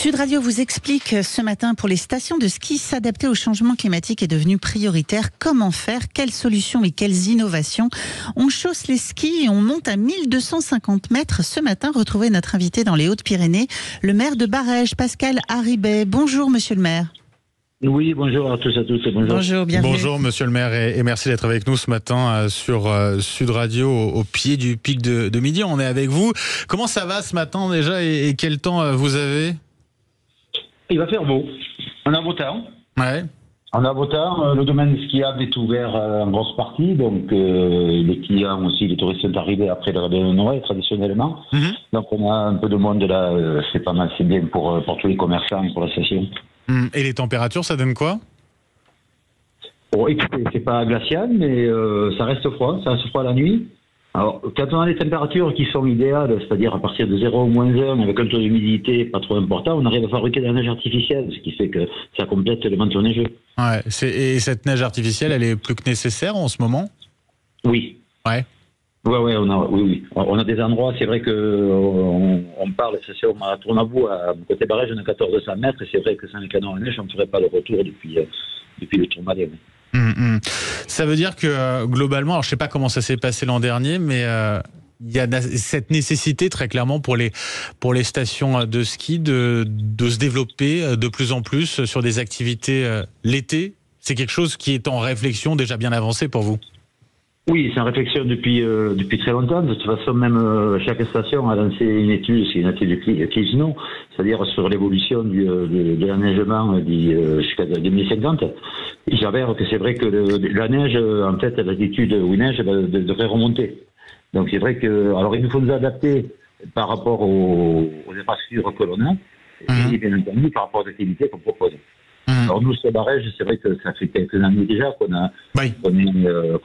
Sud Radio vous explique ce matin, pour les stations de ski, s'adapter au changement climatique est devenu prioritaire. Comment faire? Quelles solutions et quelles innovations? On chausse les skis et on monte à 1250 mètres. Ce matin, retrouvez notre invité dans les Hautes-Pyrénées, le maire de Barèges, Pascal Harribey. Bonjour monsieur le maire. Oui, bonjour à tous et à toutes. Bonjour. Bonjour, bienvenue. Bonjour monsieur le maire et merci d'être avec nous ce matin sur Sud Radio au pied du pic de Midi. On est avec vous. Comment ça va ce matin déjà et quel temps vous avez? Il va faire beau. On a beau temps. Ouais. On a beau temps. Le domaine skiable est ouvert en grosse partie. Donc les clients aussi, les touristes sont arrivés après le réveillon de Noël traditionnellement. Donc on a un peu de monde là. C'est pas mal, c'est bien pour tous les commerçants et pour la station. Et les températures, ça donne quoi? Bon, écoutez, c'est pas glacial, mais ça reste froid. Ça reste froid la nuit. Alors, quand on a les températures qui sont idéales, c'est-à-dire à partir de 0 ou -1, avec un taux d'humidité pas trop important, on arrive à fabriquer de la neige artificielle, ce qui fait que ça complète le manteau neigeux. Ouais. Et cette neige artificielle, elle est plus que nécessaire en ce moment? Oui. Ouais. Oui. On a des endroits, c'est vrai que on parle, c'est au Tournabou, à côté Barèges, on a 1400 mètres, et c'est vrai que sans les canons à neige, on ne ferait pas le retour depuis le Tourmalet. Ça veut dire que globalement, alors je ne sais pas comment ça s'est passé l'an dernier, mais il y a cette nécessité très clairement pour les stations de ski de se développer de plus en plus sur des activités l'été. C'est quelque chose qui est en réflexion déjà bien avancé pour vous? Oui, c'est en réflexion depuis très longtemps. De toute façon, même chaque station a lancé une étude, c'est une étude de Clisno, c'est-à-dire sur l'évolution de l'enneigement jusqu'à 2050. Il s'avère que c'est vrai que la neige, en fait, l'altitude où il neige devrait remonter. Donc c'est vrai que, alors il nous faut nous adapter par rapport aux infrastructures que l'on a, et bien entendu par rapport aux activités qu'on propose. Alors nous, sur Barèges, c'est vrai que ça fait quelques années déjà qu'on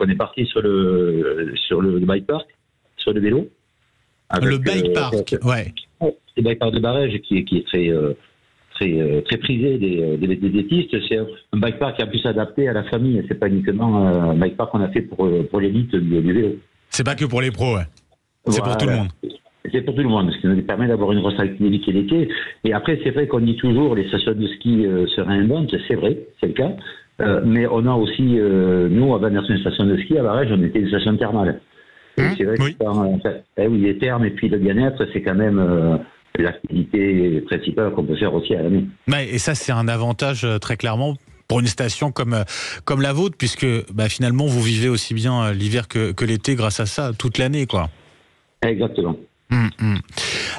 est parti sur le bike park, sur le vélo. Le bike park, ouais. Le bike park de Barèges qui est très prisé des pistes. C'est un bike park qui a pu s'adapter à la famille. C'est pas uniquement un bike park qu'on a fait pour l'élite du vélo. C'est pas que pour les pros, ouais. C'est pour tout le monde. C'est pour tout le monde, ce qui nous permet d'avoir une grosse activité l'été. Et après, c'est vrai qu'on dit toujours les stations de ski se réinventent, c'est vrai, c'est le cas. Mais on a aussi, nous, avant d'être une station de ski à Barèges, on était une station thermale. Et c'est vrai que les thermes et puis le bien-être, c'est quand même l'activité principale qu'on peut faire aussi à l'année. Ouais, et ça, c'est un avantage très clairement pour une station comme la vôtre, puisque finalement, vous vivez aussi bien l'hiver que l'été grâce à ça, toute l'année, quoi. Exactement.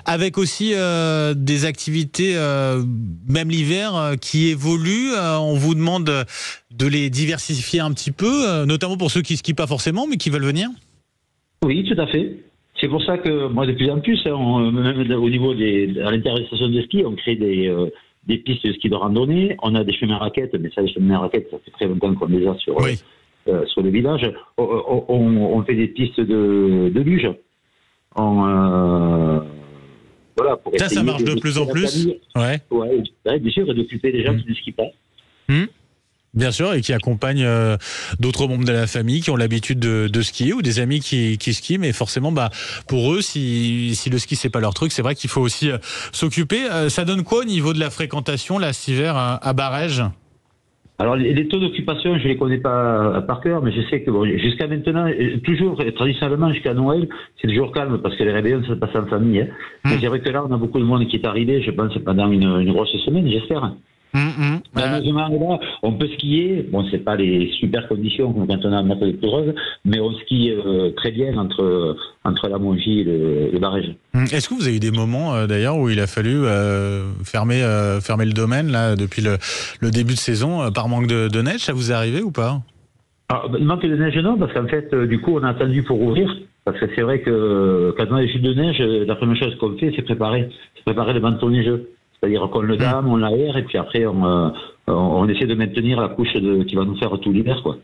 Avec aussi des activités, même l'hiver, qui évoluent. On vous demande de les diversifier un petit peu, notamment pour ceux qui skient pas forcément, mais qui veulent venir. Oui, tout à fait. C'est pour ça que moi, de plus en plus, même au niveau à l'intérieur des stations de ski, on crée des pistes de ski de randonnée. On a des chemins à raquettes, mais ça, les chemins à raquettes, ça fait très longtemps qu'on les a sur le village. On fait des pistes de luge. Voilà, pour ça marche de plus en plus. Ouais, bien sûr, et d'occuper des gens qui ne skient pas. Bien sûr, et qui accompagnent d'autres membres de la famille qui ont l'habitude de skier, ou des amis qui skient, mais forcément, pour eux, si le ski c'est pas leur truc, c'est vrai qu'il faut aussi s'occuper. Ça donne quoi au niveau de la fréquentation là cet hiver à Barèges? Alors, les taux d'occupation, je les connais pas par cœur, mais je sais que jusqu'à maintenant, toujours, traditionnellement, jusqu'à Noël, c'est toujours calme, parce que les réveillons se passent en famille. Mais c'est vrai que là, on a beaucoup de monde qui est arrivé, je pense, pendant une grosse semaine, j'espère. Malheureusement, là, on peut skier. Bon, c'est pas les super conditions comme quand on a un matin de pleureuse, mais on skie très bien entre la Mongie et le Barèges. Est-ce que vous avez eu des moments d'ailleurs où il a fallu fermer le domaine là depuis le début de saison par manque de neige? Ça vous est arrivé ou pas? Manque de neige, non, parce qu'en fait, du coup, on a attendu pour ouvrir. Parce que c'est vrai que quand on a des chutes de neige, la première chose qu'on fait, c'est préparer le manteau neigeux. C'est-à-dire qu'on le dame, on l'aère, et puis après, on essaie de maintenir la couche qui va nous faire tout l'hiver, quoi.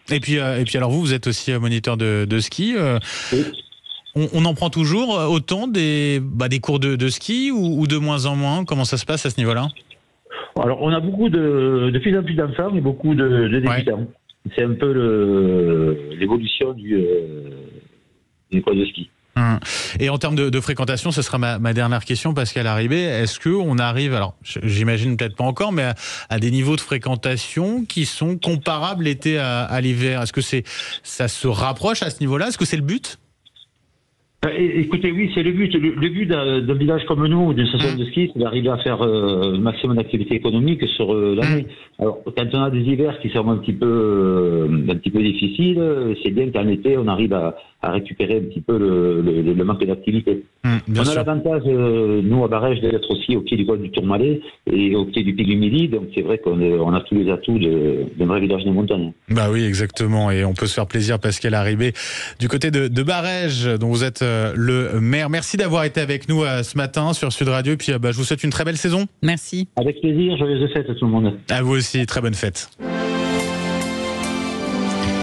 Et puis alors vous êtes aussi moniteur de ski. Oui. On en prend toujours autant des cours de ski ou de moins en moins? Comment ça se passe à ce niveau-là? Alors, on a beaucoup de plus en plus d'enfants et beaucoup de débutants. Ouais. C'est un peu l'évolution du école de ski. Et en termes de fréquentation, ce sera ma dernière question, Pascal Harribey. Est-ce qu'on arrive, alors j'imagine peut-être pas encore, mais à des niveaux de fréquentation qui sont comparables l'été à l'hiver? Est-ce que ça se rapproche à ce niveau-là? Est-ce que c'est le but? Écoutez, oui, c'est le but. Le but d'un village comme nous, d'une station de ski, c'est d'arriver à faire le maximum d'activité économique sur l'année. Alors, quand on a des hivers qui sont un petit peu difficiles, c'est bien qu'en été, on arrive à récupérer un petit peu le manque d'activité. On a l'avantage, nous, à Barège, d'être aussi au pied du col du Tourmalet et au pied du Pic du Midi, donc c'est vrai qu'on a tous les atouts d'un vrai village de montagne. Bah oui, exactement, et on peut se faire plaisir, Pascal Harribey, du côté de Barège, dont vous êtes le maire. Merci d'avoir été avec nous ce matin sur Sud Radio, et puis je vous souhaite une très belle saison. Merci. Avec plaisir, joyeuses fêtes à tout le monde. À vous aussi, très bonne fête.